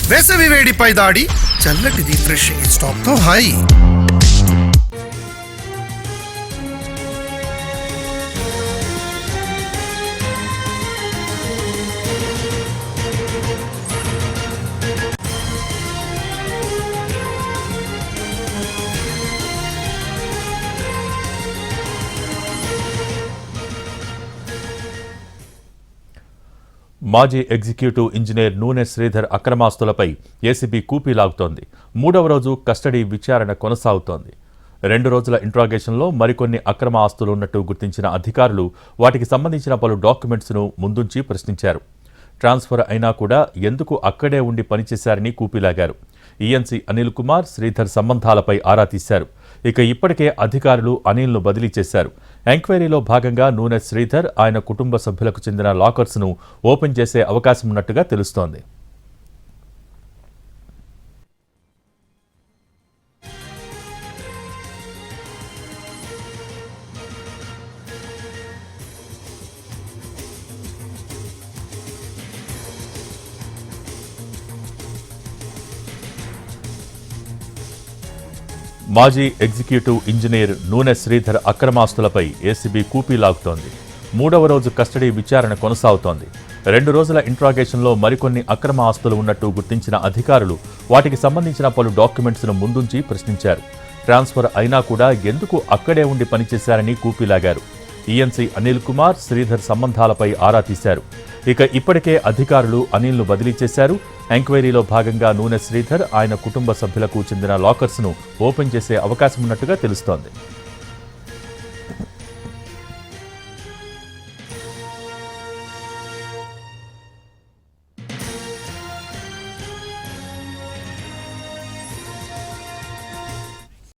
వేసవి వేడిపై దాడి, చల్లటి రిఫ్రెషింగ్ స్టాప్ తో హాయి. మాజీ ఎగ్జిక్యూటివ్ ఇంజనీర్ నూనె శ్రీధర్ అక్రమాస్తులపై ఏసీబీ కూపీ లాగుతోంది. 3వ రోజు కస్టడీ విచారణ కొనసాగుతోంది. 2 రోజుల ఇంట్రాగేషన్లో మరికొన్ని అక్రమ ఆస్తులు ఉన్నట్టు గుర్తించిన అధికారులు వాటికి సంబంధించిన పలు డాక్యుమెంట్స్ను ముందుంచి ప్రశ్నించారు. ట్రాన్స్ఫర్ అయినా కూడా ఎందుకు అక్కడే ఉండి పనిచేశారని కూపీలాగారు. ఈఎన్సీ అనిల్ కుమార్, శ్రీధర్ సంబంధాలపై ఆరా తీశారు. ఇక ఇప్పటికే అధికారులు అనిల్ను బదిలీ చేశారు. ఎంక్వైరీలో భాగంగా నూనె శ్రీధర్, ఆయన కుటుంబ సభ్యులకు చెందిన లాకర్స్ను ఓపెన్ చేసే అవకాశం ఉన్నట్టుగా తెలుస్తోంది. మాజీ ఎగ్జిక్యూటివ్ ఇంజనీర్ నూనె శ్రీధర్ అక్రమాస్తులపై ఏసీబీ కూపీ లాగుతోంది. 3వ రోజు కస్టడీ విచారణ కొనసాగుతోంది. 2 రోజుల ఇంట్రాగేషన్లో మరికొన్ని అక్రమ ఆస్తులు ఉన్నట్టు గుర్తించిన అధికారులు వాటికి సంబంధించిన పలు డాక్యుమెంట్స్ను ముందుంచి ప్రశ్నించారు. ట్రాన్స్ఫర్ అయినా కూడా ఎందుకు అక్కడే ఉండి పనిచేశారని కూపీలాగారు. ఈఎన్సీ అనిల్ కుమార్, శ్రీధర్ సంబంధాలపై ఆరా తీశారు. ఇక ఇప్పటికే అధికారులు అనిల్ను బదిలీ చేశారు. ఎంక్వైరీలో భాగంగా నూనె శ్రీధర్, ఆయన కుటుంబ సభ్యులకు చెందిన లాకర్స్ను ఓపెన్ చేసే అవకాశం ఉన్నట్టుగా తెలుస్తోంది.